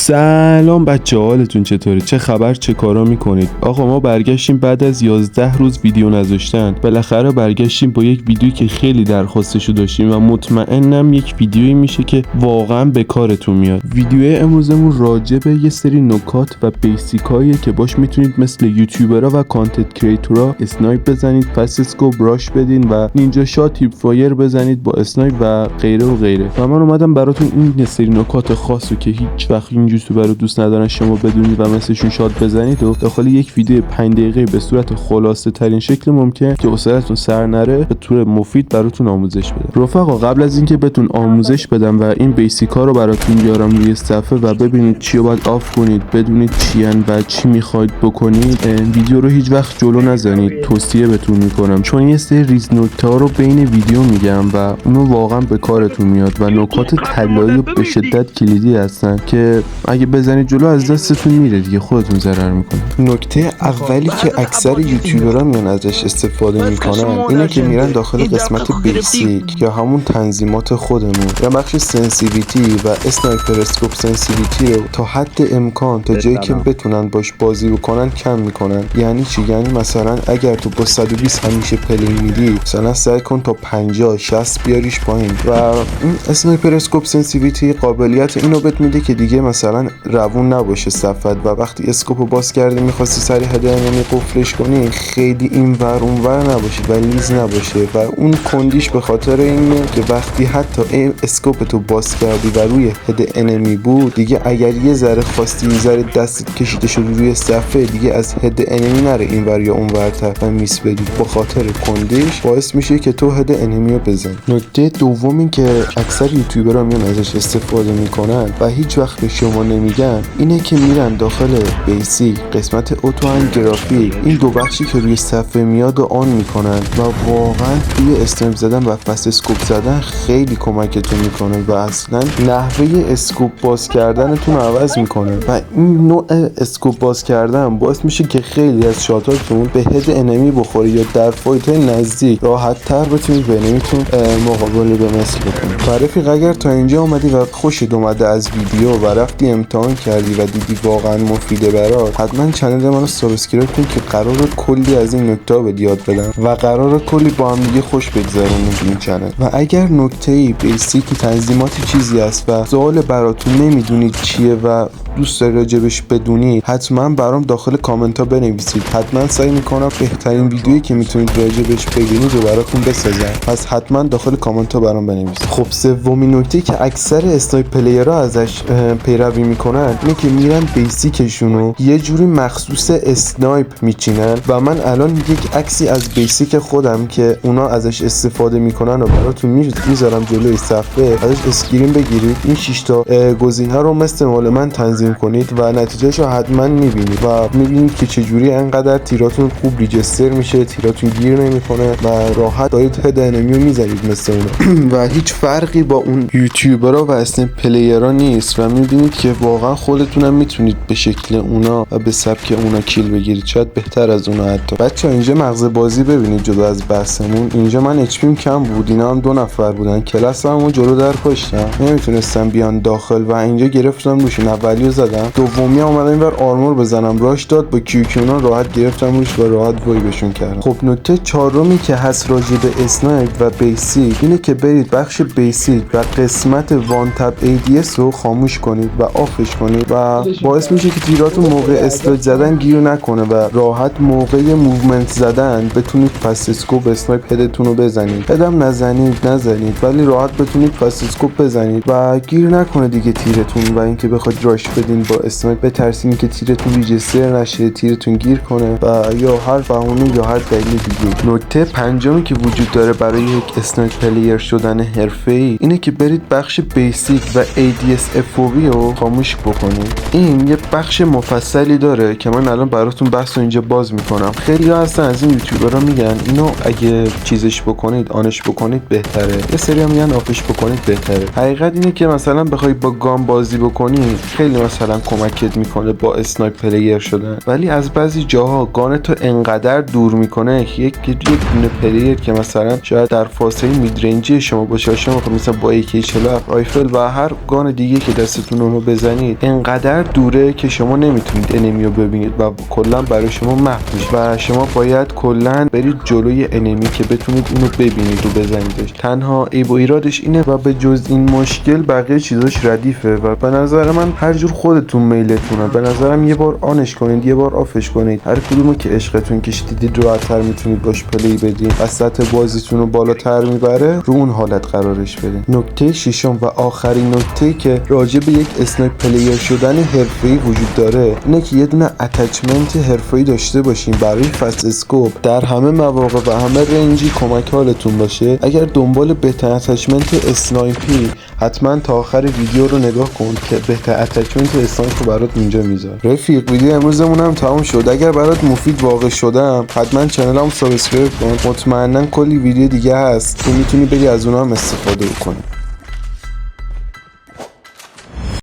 سلام بچه، حالتون چطوره؟ چه خبر؟ چه کارا میکنید؟ آقا ما برگشتیم بعد از 11 روز ویدیو نذاشتن. بالاخره برگشتیم با یک ویدیویی که خیلی درخواستشو داشتیم و مطمئنم یک ویدیویی میشه که واقعا به کارتون میاد. ویدیوی امروزمون راجع به یه سری نکات و بیسیکاییه که باش میتونید مثل یوتیوبرها و کانتنت کریتورها اسنایپ بزنید، فست اسکوپ راش بدین و نینجا شات تیپ فایر بزنید با اسنایپ و غیره و غیره. و من اومدم براتون این سری نکات خاصو که هیچ وقت این یوتیوبر رو دوست ندارن شما بدونید و مثلشون شات بزنید و داخل یک ویدیو 5 دقیقه به صورت خلاصه ترین شکل ممکن که حوصله‌تون سر نره به طور مفید براتون آموزش بده. رفقا قبل از اینکه بهتون آموزش بدم و این بیسیکا رو براتون بیارم روی صفحه و ببینید چی رو باید آف کنید، بدونید چی ان و چی میخواید بکنید، ویدیو رو هیچ وقت جلو نزنید. توصیه بهتون میکنم چون یه سری ریز نکته ها رو بین ویدیو میگم و اونو واقعا به کارتون میاد و نکات طلایی و به شدت کلیدی هستن که اگه بزنید جلو از دستتون میره دیگه، خودتون ضرر میکنید. نکته اولی که اکثر یوتیوبرها میان ازش استفاده میکنن اینه که میرن داخل قسمت بیسیک یا همون تنظیمات خودمون یا بخش سنسیویتی و اسنایپر اسکوپ سنسیویتی رو تا حد امکان تا جایی که بتونن باش بازی بکنن کم میکنن. یعنی چی؟ یعنی مثلا اگر تو با 120 همیشه پلی میدی، مثلا سعی کن تا 50 60 بیاریش پایین. و این اسنایپر اسکوپ سنسیویتی قابلیت اینو بهت میده که دیگه مثلا روون نباشه صفت و وقتی اسکوپو باز کردی میخواستی سری هدر نمی قفلش کنی خیلی این ور اون ور نباشه و لیز نباشه. و اون کندیش به خاطر اینه که وقتی حتی اسکوپتو باز کردی و روی هد انمی بود دیگه، اگر یه ذره خواستی یه ذره دست کشیده شد روی صفحه دیگه از هد انمی نره این ور یا اون ورتر و میس بدی. به خاطر کندیش باعث میشه که تو هد انمی رو بزن. نکته دوم این که اکثر یوتیوبرها میان ازش استفاده میکنن و هیچ وقت به شما نمیگن اینه که میرن داخل بیسیک قسمت اوتو ان گرافیک، این دو بخشی که روی صفحه میاد و آن میکنن و واقعا توی استریم زدن و فست اسکوپ زدن خیلی کمکتون میکنه و اصلا نحوه اسکوپ باز کردنتون عوض میکنه. و این نوع اسکوپ باز کردن باعث میشه که خیلی از شاتاتون به هد انمی بخوره یا در فایت نزدیک راحت تر بتونید به انمیتون مقابله به مثل بکنید. رفیق اگر تا اینجا اومدی و خوشت اومده از ویدیو و رفتی امتحان کردی و دیدی واقعا مفیده برات، حتما کانال منو سابسکرایب کن که قراره کلی از این نکته ها یاد بدم و قراره کلی با هم دیگه خوش بگذرونیم این کانال. و اگر نکته‌ای بیسیک تنظیماتی چیزی هست و سوال براتون نمیدونید چیه و دوست داری راجبش بدونید، حتما برام داخل کامنت ها بنویسید. حتما سعی میکنم بهترین ویدیویی که میتونید راجبش ببینید رو براتون بسازم، پس حتما داخل کامنت ها برام بنویسید. خب سومین نکته که اکثر اسنایپ پلیرها ازش پیروی میکنن اینه که میرن بیسیکشونو یه جوری مخصوص اسنایپ میچینن و من الان یک عکسی از بیسیک خودم که اونا ازش استفاده میکنن و براتون میذارم جلوی صفحه، ازش اسکرین بگیرید. این 6 تا گزینه رو مثل مال من تنظیم کنید و نتیجهش رو حتما میبینید و میبینید که چجوری انقدر تیراتون خوب ریجستر میشه، تیراتون گیر نمیکنه و راحت دارید هد انمی رو میزنید مثل اونا و هیچ فرقی با اون یوتیوبرها و اسنایپ پلیرها نیست و میبینید که واقعا خودتونم میتونید به شکل اونا و به سبک اونا کیل بگیرید، شاید بهتر از اونا حتی. بچه‌ها اینجا مغز بازی ببینید جدا از بحثمون. اینجا من اچ‌پیم کم بود، اینا هم 2 نفر بودن، کلاسمو جلو در پشتم نمیتونستم بیان داخل و اینجا گرفتم روشون، اولیو زدم، دومی اومدم اینور آرمور بزنم، راش داد با کیوکیونا راحت گرفتم روش و راحت وایبشون کردم. خب نکته چهارمی که هست راجع به اسنایپ و بیسیک اینه که برید بخش بیسیک و قسمت وان تپ ADS رو خاموش کنید و آفش کنید و باعث میشه که تیراتون موقع استاج زدن گیر نکنه و راحت موقع موومنت زدن بتونید فست اسکوپ اسنایپ هدتون رو بزنید. هدم نزنید ولی راحت بتونید فست اسکوپ بزنید و گیر نکنه دیگه تیرتون و اینکه بخواید راش بدین با اسنایپ بترسین که تیرتون ریجستر نشه، تیرتون گیر کنه و یا هر بهونه یا هر دلیل دیگه. نکته پنجمی که وجود داره برای یک اسنایپ پلیر شدن حرفه‌ای اینه که برید بخش بیسیک و ADS FOV رو خاموش بکنید. این یه بخش مفصلی داره که من الان براتون بحث رو اینجا باز میکنم. خیلی ها هستن از این یوتیوبرها میگن اینو اگه چیزش بکنید آنش بکنید بهتره، یه سری هم میگن آفش بکنید بهتره. حقیقت اینه که مثلا بخوای با گام بازی بکنی خیلی مثلا کمکت میکنه با اسنایپ پلیر شدن، ولی از بعضی جاها گانتو انقدر دور میکنه که یک دونه پلیر که مثلا شاید در فاصله میدرنجی شما باشه، شما مثلا با AK47 رایفل و هر گان دیگه که دستتون اونو بزنید انقدر دوره که شما نمیتونید انمی رو ببینید و کلا برای شما محو میشه و شما باید کلا برید جلوی انمی که بتونید اونو ببینید و بزنیدش. تنها عیب و ایرادش اینه و به جز این مشکل بقیه چیزاش ردیفه و به نظر من هر جور خودتون میلتونه. به نظرم یه بار آنش کنید یه بار آفش کنید، هر کدومو که عشقتون کشیدید راحت‌تر میتونید باش پلی بدین و سطح بازیتون رو بالاتر میبره. رو اون حالت قرارش بدین. نکته ششم و آخرین نکته که راجع به یک اسنایپ پلیر شدن حرفه‌ای وجود داره اینه که یه دونه اتچمنت حرفه‌ای داشته باشین برای فست اسکوپ. در همه مواقع و همه رنجی کمک حالتون باشه. اگر دنبال بهترین اتچمنت اسنایپی حتما تا آخر ویدیو رو نگاه کن که بهترین اتچمنت اسنایپ رو برات اینجا میذارم. رفیق ویدیو امروزمون هم تمام شد. اگر برات مفید واقع شدم حتما کانالم سابسکرایب کن. مطمئنا کلی ویدیو دیگه هست که میتونی بری از اونها هم استفاده کنی.